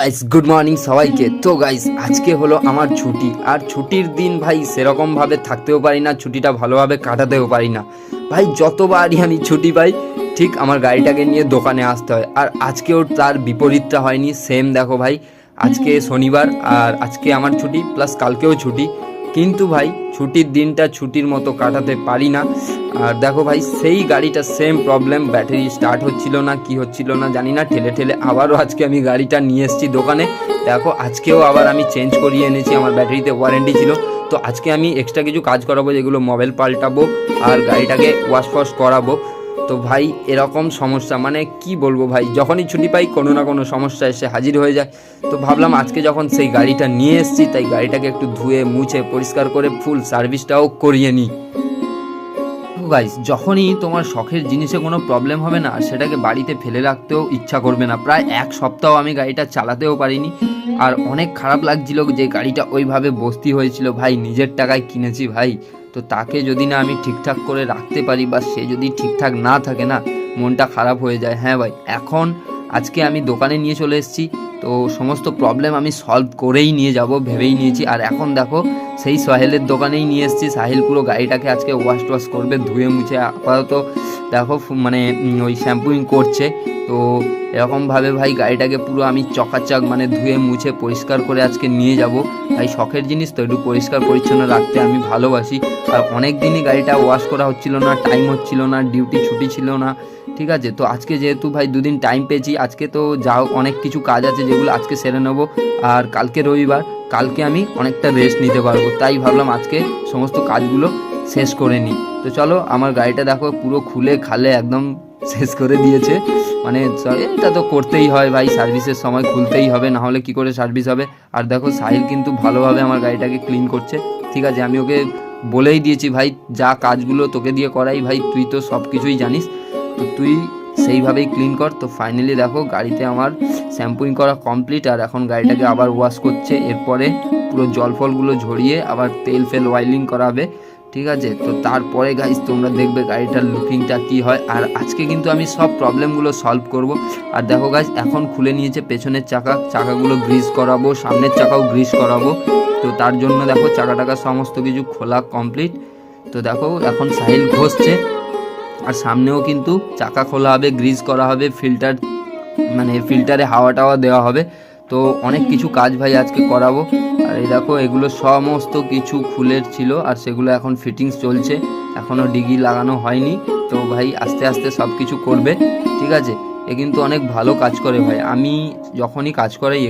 Guys good morning সবাইকে। তো guys আজকে হলো আমার ছুটি, আর ছুটির দিন ভাই সেরকমভাবে থাকতেও পারি না, ছুটিটা ভালোভাবে কাটাতেও পারি না ভাই। যতবারই আমি ছুটি পাই ঠিক আমার গাড়িটাকে নিয়ে দোকানে আসতে হয়, আর আজকেও তার বিপরীতটা হয়নি। সেম দেখো ভাই, আজকে শনিবার আর আজকে আমার ছুটি প্লাস কালকেও ছুটি, কিন্তু ভাই ছুটির দিনটা ছুটির মতো কাটাতে পারি না। আর দেখো ভাই সেই গাড়িটা সেম প্রবলেম, ব্যাটারি স্টার্ট হচ্ছিল না, কি হচ্ছিল না জানি না, ঠেলে ঠেলে আবারও আজকে আমি গাড়িটা নিয়ে এসেছি দোকানে। দেখো আজকেও আবার আমি চেঞ্জ করিয়ে এনেছি, আমার ব্যাটারিতে ওয়ারেন্টি ছিল। তো আজকে আমি এক্সট্রা কিছু কাজ করাবো, যেগুলো মোবাইল পাল্টাবো আর গাড়িটাকে ওয়াশ ফোয়াশ করাবো। তো ভাই এরকম সমস্যা, মানে কি বলবো ভাই, যখনই ছুটি পাই কোনো না কোনো সমস্যা এসে হাজির হয়ে যায়। তো ভাবলাম আজকে যখন সেই গাড়িটা নিয়ে এসেছি, তাই গাড়িটাকে একটু ধুয়ে মুছে পরিষ্কার করে ফুল সার্ভিসটাও করিয়ে নিই। গাইস যখনই তোমার শখের জিনিসে কোনো প্রবলেম হবে না, সেটাকে বাড়িতে ফেলে রাখতেও ইচ্ছা করবে না। প্রায় এক সপ্তাহ আমি গাড়িটা চালাতেও পারিনি, আর অনেক খারাপ লাগছিল যে গাড়িটা ওইভাবে বস্তি হয়েছিল। ভাই নিজের টাকায় কিনেছি ভাই, তো তাকে যদি না আমি ঠিকঠাক করে রাখতে পারি বা সে যদি ঠিকঠাক না থাকে না, মনটা খারাপ হয়ে যায়। হ্যাঁ ভাই, এখন আজকে আমি দোকানে নিয়ে চলে এসেছি, তো সমস্ত প্রবলেম আমি সলভ করেই নিয়ে যাব ভেবেই নিয়েছি। আর এখন দেখো সেই সাহেলের দোকানেই নিয়ে এসেছি, সাহেল পুরো গাড়িটাকে আজকে ওয়াশ টোয়াশ করবে, ধুয়ে মুছে আপাতত দেখো মানে ওই শ্যাম্পুইং করছে। তো এরকমভাবে ভাই গাড়িটাকে পুরো আমি চকাচক মানে ধুয়ে মুছে পরিষ্কার করে আজকে নিয়ে যাব। ভাই শখের জিনিস তো একটু পরিষ্কার পরিচ্ছন্ন রাখতে আমি ভালোবাসি। আর অনেক দিনই গাড়িটা ওয়াশ করা হচ্ছিল না, টাইম হচ্ছিল না, ডিউটি ছুটি ছিল না, ঠিক আছে। তো আজকে যেহেতু ভাই দুদিন টাইম পেয়েছি, আজকে তো যাও অনেক কিছু কাজ আছে যেগুলো আজকে সেরে নেবো। আর কালকে রবিবার, কালকে আমি অনেকটা রেস্ট নিতে পারবো, তাই ভাবলাম আজকে সমস্ত কাজগুলো শেষ করে নিই। তো চলো, আমার গাড়িটা দেখো পুরো খুলে খালে একদম শেষ করে দিয়েছে। মানে এটা তো করতেই হয় ভাই, সার্ভিসের সময় খুলতেই হবে, না হলে কি করে সার্ভিস হবে। আর দেখো সাহিল কিন্তু ভালোভাবে আমার গাড়িটাকে ক্লিন করছে, ঠিক আছে। আমি ওকে বলেই দিয়েছি ভাই, যা কাজগুলো তোকে দিয়ে করাই ভাই, তুই তো সব কিছুই জানিস, তো তুই সেইভাবেই ক্লিন কর। তো ফাইনালি দেখো গাড়িতে আমার শ্যাম্পুইং করা কমপ্লিট, আর এখন গাড়িটাকে আবার ওয়াশ করছে। এরপরে পুরো জল ফলগুলো ঝরিয়ে আবার তেল ফেল অয়েলিং করাবে, ঠিক আছে। তো তারপরে গাইস তোমরা দেখবে গাড়িটার লুকিংটা কি হয়। আর আজকে কিন্তু আমি সব প্রবলেমগুলো সলভ করব। আর দেখো গাইস এখন খুলে নিয়েছে পেছনের চাকাগুলো গ্রিস করাবো, সামনের চাকাও গ্রিস করাবো। তো তার জন্য দেখো চাকা টাকা সমস্ত কিছু খোলা কমপ্লিট। তো দেখো এখন সাহিল ঘষছে, আর সামনেও কিন্তু চাকা খোলা হবে, গ্রিজ করা হবে, ফিল্টারে হাওয়া টাওয়া দেওয়া হবে। তো অনেক কিছু কাজ ভাই আজকে করাবো। আর এই দেখো এগুলো সমস্ত কিছু খুলের ছিল, আর সেগুলো এখন ফিটিংস চলছে, এখনও ডিগি লাগানো হয়নি। তো ভাই আস্তে আস্তে সব কিছু করবে, ঠিক আছে। এ কিন্তু অনেক ভালো কাজ করে ভাই, আমি যখনই কাজ করাই